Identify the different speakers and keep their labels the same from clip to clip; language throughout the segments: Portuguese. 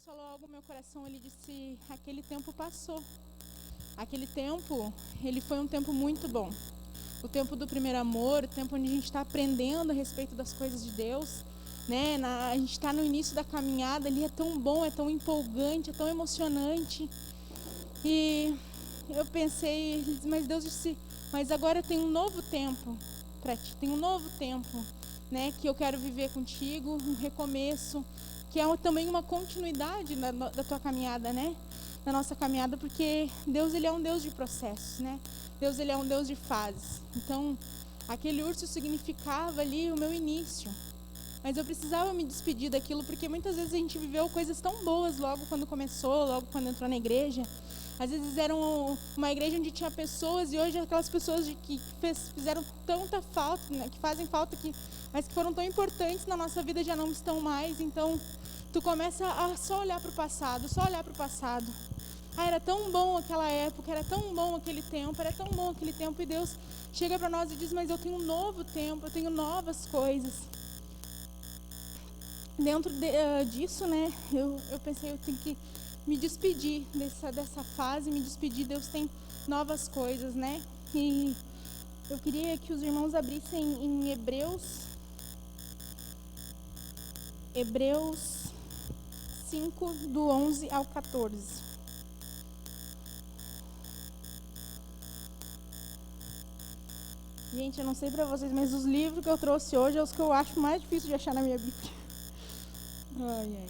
Speaker 1: Deus falou algo no meu coração, Ele disse, aquele tempo passou. Aquele tempo, ele foi um tempo muito bom. O tempo do primeiro amor, o tempo onde a gente está aprendendo a respeito das coisas de Deus, né? A gente está no início da caminhada, ele é tão bom, é tão empolgante, é tão emocionante. E eu pensei, mas Deus disse, mas agora tem um novo tempo para ti, tem um novo tempo, né? Que eu quero viver contigo, um recomeço, que é também uma continuidade da tua caminhada, né? Da nossa caminhada, porque Deus, ele é um Deus de processos, né? Deus, ele é um Deus de fases. Então, aquele urso significava ali o meu início. Mas eu precisava me despedir daquilo, porque muitas vezes a gente viveu coisas tão boas logo quando começou, logo quando entrou na igreja. Às vezes era uma igreja onde tinha pessoas, e hoje aquelas pessoas que fizeram tanta falta, né, que fazem falta, mas que foram tão importantes na nossa vida, já não estão mais. Então, tu começa a só olhar para o passado, só olhar para o passado. Ah, era tão bom aquela época, era tão bom aquele tempo, era tão bom aquele tempo. E Deus chega para nós e diz, mas eu tenho um novo tempo, eu tenho novas coisas. Dentro disso, né, eu pensei, eu tenho que me despedir dessa fase, me despedir. Deus tem novas coisas, né? E eu queria que os irmãos abrissem em Hebreus 5, do 11 ao 14. Gente, eu não sei pra vocês, mas os livros que eu trouxe hoje são os que eu acho mais difícil de achar na minha Bíblia. Ai, ai.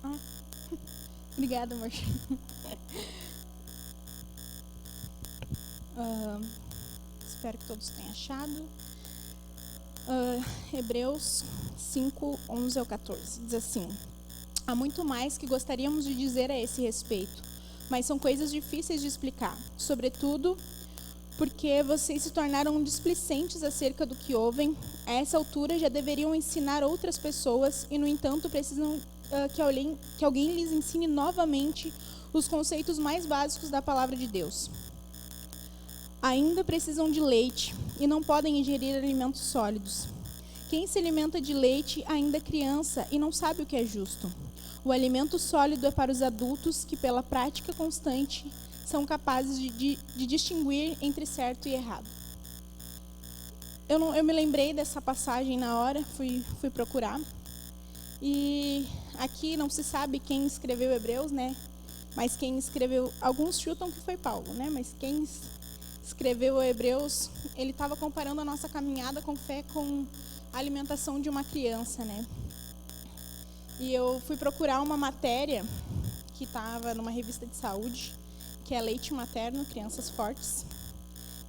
Speaker 1: Ah, obrigada, amor. Espero que todos tenham achado. Hebreus 5, 11 ao 14. Diz assim: há muito mais que gostaríamos de dizer a esse respeito, mas são coisas difíceis de explicar, sobretudo porque vocês se tornaram displicentes acerca do que ouvem. A essa altura já deveriam ensinar outras pessoas e, no entanto, precisam que alguém lhes ensine novamente os conceitos mais básicos da palavra de Deus. Ainda precisam de leite e não podem ingerir alimentos sólidos. Quem se alimenta de leite ainda é criança e não sabe o que é justo. O alimento sólido é para os adultos que, pela prática constante, são capazes de distinguir entre certo e errado. Eu me lembrei dessa passagem na hora, fui procurar. E aqui não se sabe quem escreveu Hebreus, né? Mas quem escreveu, alguns chutam que foi Paulo, né? Mas quem escreveu Hebreus, ele estava comparando a nossa caminhada com fé com a alimentação de uma criança, né? E eu fui procurar uma matéria que estava numa revista de saúde, que é Leite Materno, Crianças Fortes,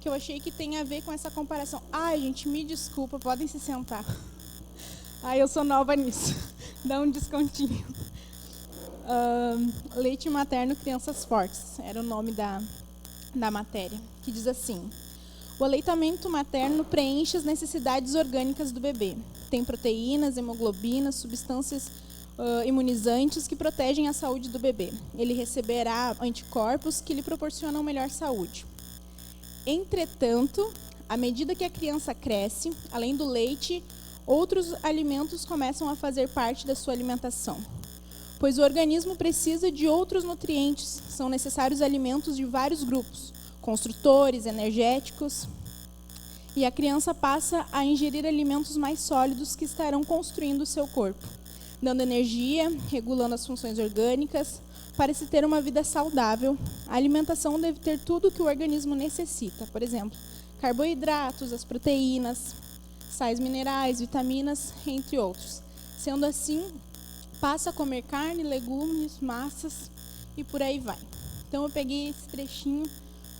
Speaker 1: que eu achei que tem a ver com essa comparação. Ai, gente, me desculpa, podem se sentar. Ai, eu sou nova nisso. Dá um descontinho. Leite Materno, Crianças Fortes, era o nome da matéria, que diz assim: o aleitamento materno preenche as necessidades orgânicas do bebê. Tem proteínas, hemoglobinas, substâncias imunizantes que protegem a saúde do bebê. Ele receberá anticorpos que lhe proporcionam melhor saúde. Entretanto, à medida que a criança cresce, além do leite, outros alimentos começam a fazer parte da sua alimentação, pois o organismo precisa de outros nutrientes. São necessários alimentos de vários grupos, construtores, energéticos, e a criança passa a ingerir alimentos mais sólidos que estarão construindo o seu corpo, dando energia, regulando as funções orgânicas. Para se ter uma vida saudável, a alimentação deve ter tudo o que o organismo necessita. Por exemplo, carboidratos, as proteínas, sais minerais, vitaminas, entre outros. Sendo assim, passa a comer carne, legumes, massas e por aí vai. Então eu peguei esse trechinho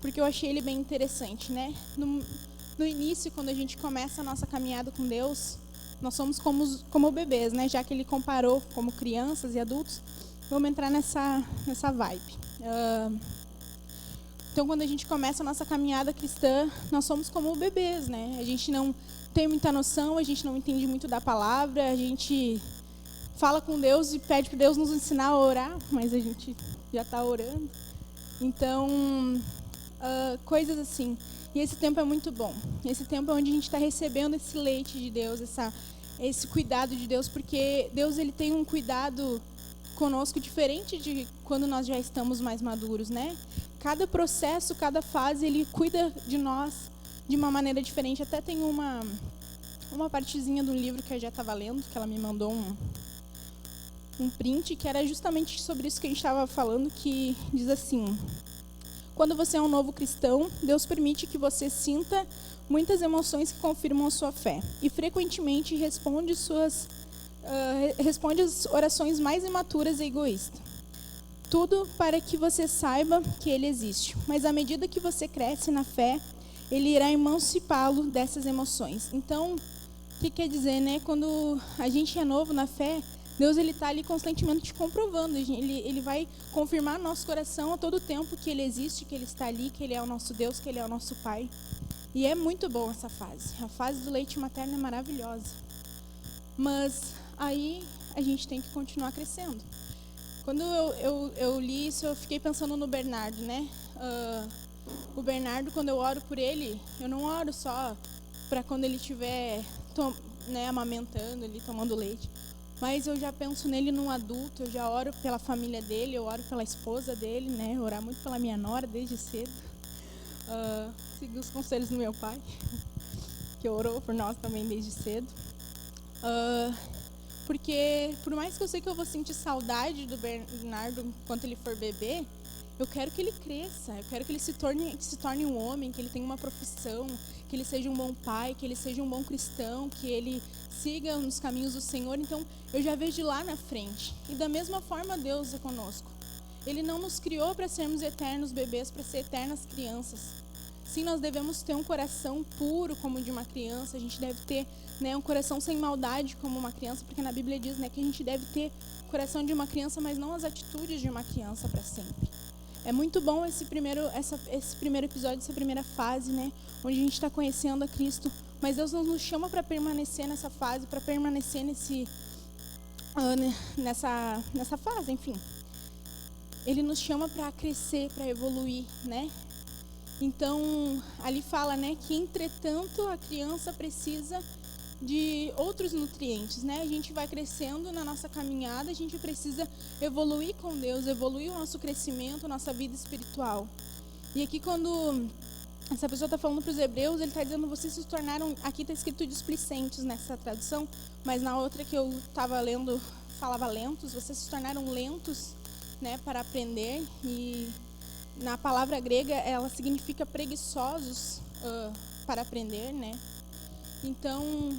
Speaker 1: porque eu achei ele bem interessante, né? No início, quando a gente começa a nossa caminhada com Deus, nós somos como bebês, né? Já que ele comparou como crianças e adultos, vamos entrar nessa vibe. Então, quando a gente começa a nossa caminhada cristã, nós somos como bebês, né? A gente não tem muita noção, a gente não entende muito da palavra, a gente fala com Deus e pede para Deus nos ensinar a orar, mas a gente já está orando. Então, coisas assim. E esse tempo é muito bom. Esse tempo é onde a gente está recebendo esse leite de Deus, esse cuidado de Deus, porque Deus ele tem um cuidado conosco diferente de quando nós já estamos mais maduros, né? Cada processo, cada fase, ele cuida de nós de uma maneira diferente. Até tem uma partezinha do livro que eu já estava lendo, que ela me mandou um print, que era justamente sobre isso que a gente estava falando, que diz assim: quando você é um novo cristão, Deus permite que você sinta muitas emoções que confirmam a sua fé e frequentemente responde as orações mais imaturas e egoístas. Tudo para que você saiba que Ele existe. Mas à medida que você cresce na fé, Ele irá emancipá-lo dessas emoções. Então, o que quer dizer, né? Quando a gente é novo na fé, Deus ele está ali constantemente te comprovando. Ele vai confirmar no nosso coração a todo tempo que Ele existe, que Ele está ali, que Ele é o nosso Deus, que Ele é o nosso Pai. E é muito bom essa fase. A fase do leite materno é maravilhosa. Mas aí a gente tem que continuar crescendo. Quando eu li isso, eu fiquei pensando no Bernardo, né? O Bernardo, quando eu oro por ele, eu não oro só para quando ele estiver amamentando, ele tomando leite. Mas eu já penso nele num adulto, eu já oro pela família dele, eu oro pela esposa dele, né? Orar muito pela minha nora desde cedo. Seguir os conselhos do meu pai, que orou por nós também desde cedo. Porque, por mais que eu sei que eu vou sentir saudade do Bernardo enquanto ele for bebê, eu quero que ele cresça, eu quero que ele se torne um homem, que ele tenha uma profissão, que ele seja um bom pai, que ele seja um bom cristão, que ele siga nos caminhos do Senhor. Então, eu já vejo lá na frente. E da mesma forma, Deus é conosco. Ele não nos criou para sermos eternos bebês, para ser eternas crianças. Sim, nós devemos ter um coração puro como o de uma criança, a gente deve ter um coração sem maldade como uma criança, porque na Bíblia diz que a gente deve ter o coração de uma criança, mas não as atitudes de uma criança para sempre. É muito bom esse primeiro episódio, essa primeira fase, né, onde a gente está conhecendo a Cristo, mas Deus não nos chama para permanecer nessa fase, para permanecer nessa fase, enfim. Ele nos chama para crescer, para evoluir, né? Então, ali fala, né, que entretanto a criança precisa de outros nutrientes, né? A gente vai crescendo na nossa caminhada, a gente precisa evoluir com Deus, evoluir o nosso crescimento, a nossa vida espiritual. E aqui quando essa pessoa está falando para os hebreus, ele está dizendo, vocês se tornaram, aqui está escrito displicentes nessa tradução, mas na outra que eu estava lendo, falava lentos, vocês se tornaram lentos, né, para aprender. E na palavra grega, ela significa preguiçosos para aprender, né? Então,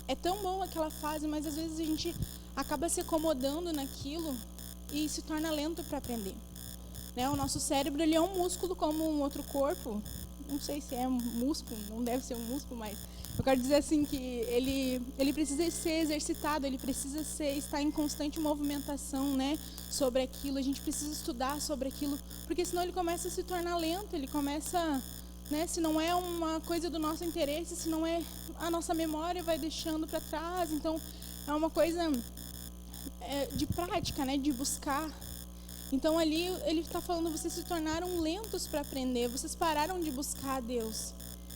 Speaker 1: é tão bom aquela fase, mas às vezes a gente acaba se acomodando naquilo e se torna lento para aprender. Né? O nosso cérebro ele é um músculo como um outro corpo. Não sei se é um músculo, não deve ser um músculo, mas eu quero dizer assim que ele precisa ser exercitado, ele precisa estar em constante movimentação, né, sobre aquilo. A gente precisa estudar sobre aquilo, porque senão ele começa a se tornar lento, ele começa, né, se não é uma coisa do nosso interesse, se não é a nossa memória vai deixando para trás. Então é uma coisa de prática, né, de buscar. Então ali ele está falando, vocês se tornaram lentos para aprender, vocês pararam de buscar a Deus.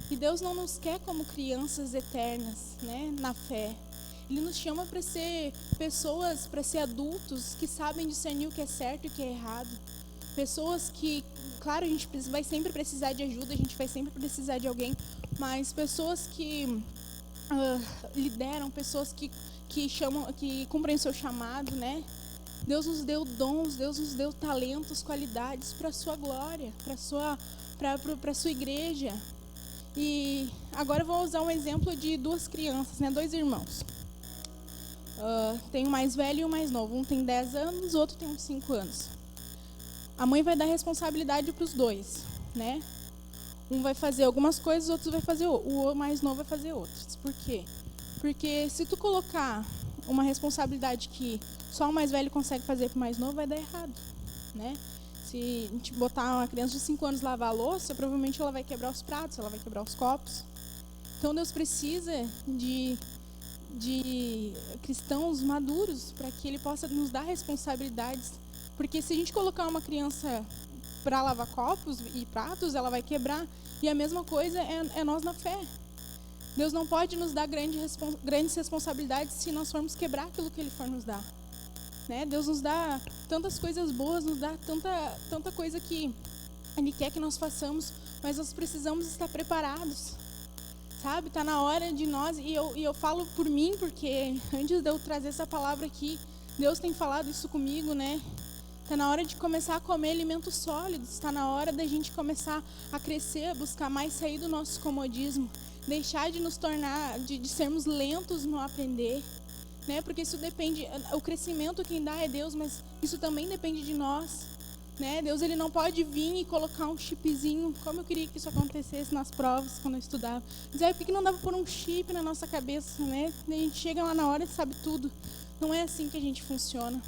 Speaker 1: E Deus não nos quer como crianças eternas, né, na fé. Ele nos chama para ser pessoas, para ser adultos que sabem discernir o que é certo e o que é errado. Pessoas que, claro, a gente vai sempre precisar de ajuda, a gente vai sempre precisar de alguém, mas pessoas que lideram, pessoas que cumprem o seu chamado, né? Deus nos deu dons, Deus nos deu talentos, qualidades para a sua glória, para a sua igreja. E agora eu vou usar um exemplo de duas crianças, né, dois irmãos. Tem o mais velho e o mais novo. Um tem 10 anos, o outro tem uns 5 anos. A mãe vai dar responsabilidade para os dois, né? Um vai fazer algumas coisas, o outro vai fazer o mais novo vai fazer outras. Por quê? Porque se tu colocar uma responsabilidade que só o mais velho consegue fazer para o mais novo, vai dar errado, né? Se a gente botar uma criança de 5 anos lavar a louça, provavelmente ela vai quebrar os pratos, ela vai quebrar os copos. Então Deus precisa de cristãos maduros para que Ele possa nos dar responsabilidades. Porque se a gente colocar uma criança para lavar copos e pratos, ela vai quebrar. E a mesma coisa é nós na fé. Deus não pode nos dar grandes responsabilidades se nós formos quebrar aquilo que Ele for nos dar. Né? Deus nos dá tantas coisas boas, nos dá tanta coisa que Ele quer que nós façamos, mas nós precisamos estar preparados. Sabe? Está na hora de nós, e eu falo por mim, porque antes de eu trazer essa palavra aqui, Deus tem falado isso comigo, né? Está na hora de começar a comer alimentos sólidos, está na hora da gente começar a crescer, a buscar mais sair do nosso comodismo, deixar de nos tornar, de sermos lentos no aprender, né? Porque isso depende, o crescimento quem dá é Deus, mas isso também depende de nós. Né? Deus ele não pode vir e colocar um chipzinho, como eu queria que isso acontecesse nas provas quando eu estudava. Dizer, por que não dava por um chip na nossa cabeça, né? A gente chega lá na hora e sabe tudo. Não é assim que a gente funciona.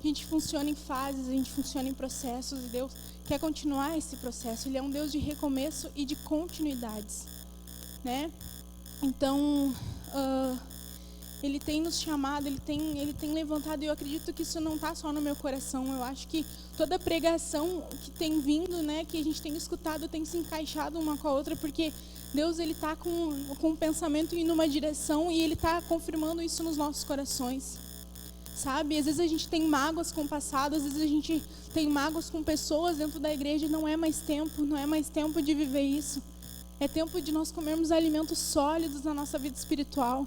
Speaker 1: A gente funciona em fases, a gente funciona em processos, e Deus quer continuar esse processo. Ele é um Deus de recomeço e de continuidades, né? Então, Ele tem nos chamado, Ele tem levantado, e eu acredito que isso não está só no meu coração. Eu acho que toda pregação que tem vindo, né, que a gente tem escutado, tem se encaixado uma com a outra, porque Deus ele está com um pensamento indo numa direção e Ele está confirmando isso nos nossos corações. Sabe? Às vezes a gente tem mágoas com o passado, às vezes a gente tem mágoas com pessoas dentro da igreja, não é mais tempo de viver isso. É tempo de nós comermos alimentos sólidos na nossa vida espiritual.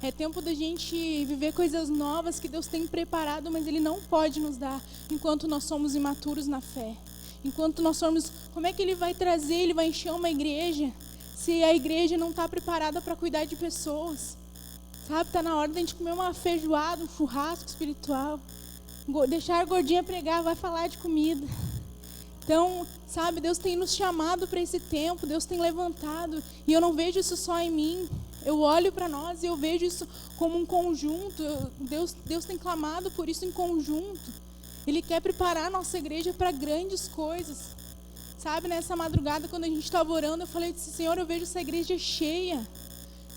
Speaker 1: É tempo da gente viver coisas novas que Deus tem preparado, mas Ele não pode nos dar enquanto nós somos imaturos na fé. Enquanto nós somos, como é que Ele vai trazer, Ele vai encher uma igreja, se a igreja não está preparada para cuidar de pessoas? Sabe, está na hora de a gente comer uma feijoada, um churrasco espiritual. Deixar a gordinha pregar, vai falar de comida. Então, sabe, Deus tem nos chamado para esse tempo, Deus tem levantado, e eu não vejo isso só em mim. Eu olho para nós e eu vejo isso como um conjunto. Deus tem clamado por isso em conjunto. Ele quer preparar a nossa igreja para grandes coisas. Sabe, nessa madrugada, quando a gente estava orando, eu falei, Senhor, eu vejo essa igreja cheia.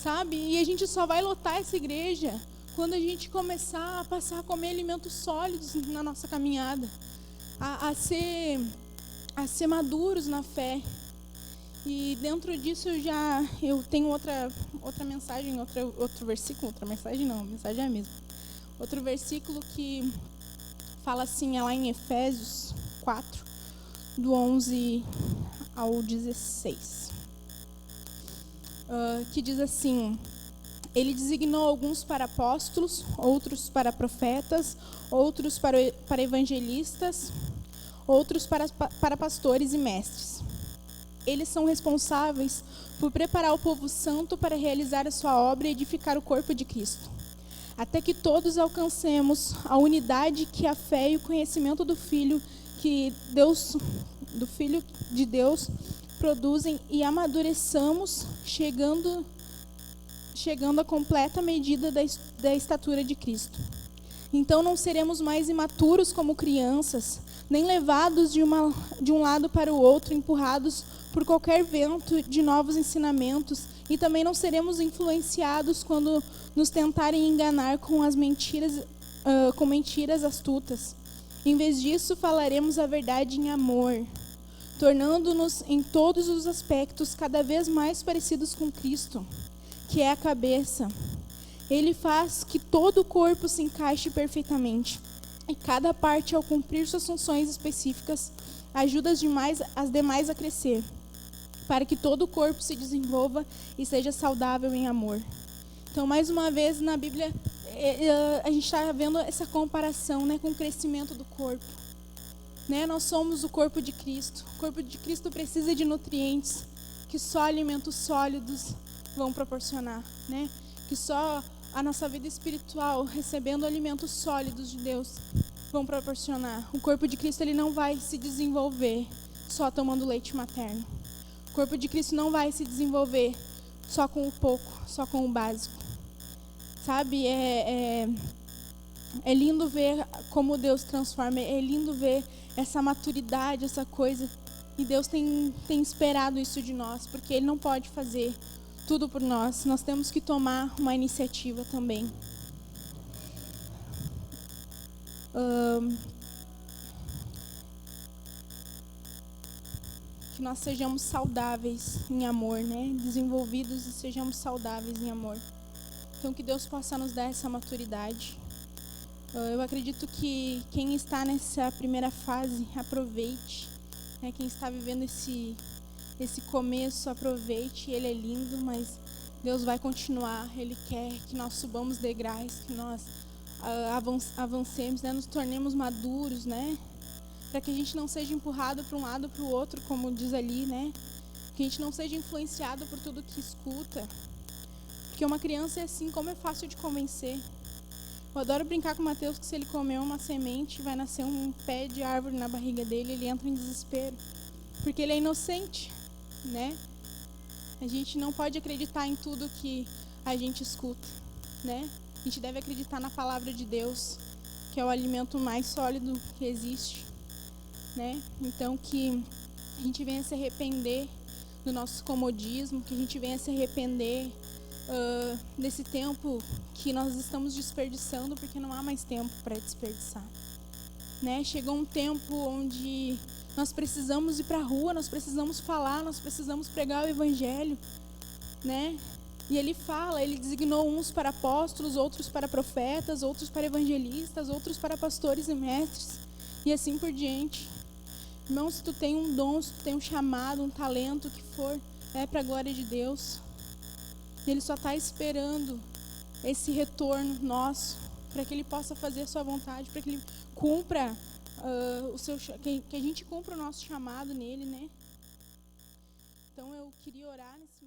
Speaker 1: Sabe, e a gente só vai lotar essa igreja quando a gente começar a passar a comer alimentos sólidos na nossa caminhada. A ser maduros na fé. E dentro disso eu tenho outra mensagem, outro versículo, outra mensagem não, a mensagem é a mesma. Outro versículo que fala assim, é lá em Efésios 4, do 11 ao 16. Que diz assim, Ele designou alguns para apóstolos, outros para profetas, outros para evangelistas, outros para pastores e mestres. Eles são responsáveis por preparar o povo santo para realizar a sua obra e edificar o corpo de Cristo, até que todos alcancemos a unidade que a fé e o conhecimento do Filho de Deus produzem e amadureçamos, chegando à completa medida da estatura de Cristo. Então não seremos mais imaturos como crianças, nem levados de um lado para o outro, empurrados por qualquer vento de novos ensinamentos, e também não seremos influenciados quando nos tentarem enganar com mentiras astutas. Em vez disso, falaremos a verdade em amor, tornando-nos em todos os aspectos cada vez mais parecidos com Cristo, que é a cabeça. Ele faz que todo o corpo se encaixe perfeitamente, e cada parte, ao cumprir suas funções específicas, ajuda as demais a crescer, para que todo o corpo se desenvolva e seja saudável em amor. Então, mais uma vez, na Bíblia, a gente está vendo essa comparação, né, com o crescimento do corpo. Né? Nós somos o corpo de Cristo. O corpo de Cristo precisa de nutrientes que só alimentos sólidos vão proporcionar. Né? Que só a nossa vida espiritual, recebendo alimentos sólidos de Deus, vão proporcionar. O corpo de Cristo ele não vai se desenvolver só tomando leite materno. O corpo de Cristo não vai se desenvolver só com o pouco, só com o básico. Sabe, é lindo ver como Deus transforma, é lindo ver essa maturidade, essa coisa. E Deus tem esperado isso de nós, porque Ele não pode fazer tudo por nós. Nós temos que tomar uma iniciativa também. que nós sejamos saudáveis em amor, né? Desenvolvidos e sejamos saudáveis em amor. Então, que Deus possa nos dar essa maturidade. Eu acredito que quem está nessa primeira fase, aproveite. Né? Quem está vivendo esse começo, aproveite. Ele é lindo, mas Deus vai continuar. Ele quer que nós subamos degraus, que nós avancemos, né? Nos tornemos maduros, né? Para que a gente não seja empurrado para um lado ou para o outro, como diz ali, né? Que a gente não seja influenciado por tudo que escuta. Porque uma criança é assim, como é fácil de convencer. Eu adoro brincar com o Mateus que se ele comer uma semente, vai nascer um pé de árvore na barriga dele, ele entra em desespero. Porque ele é inocente, né? A gente não pode acreditar em tudo que a gente escuta, né? A gente deve acreditar na palavra de Deus, que é o alimento mais sólido que existe, né? Então, que a gente venha se arrepender do nosso comodismo, que a gente venha se arrepender desse tempo que nós estamos desperdiçando, porque não há mais tempo para desperdiçar, né? Chegou um tempo onde nós precisamos ir para a rua, nós precisamos falar, nós precisamos pregar o evangelho, né? E ele fala, ele designou uns para apóstolos, outros para profetas, outros para evangelistas, outros para pastores e mestres, e assim por diante. Irmão, se tu tem um dom, se tu tem um chamado, um talento, o que for, é para a glória de Deus. Ele só está esperando esse retorno nosso, para que Ele possa fazer a sua vontade, para que Ele cumpra que a gente cumpra o nosso chamado nele, né? Então eu queria orar nesse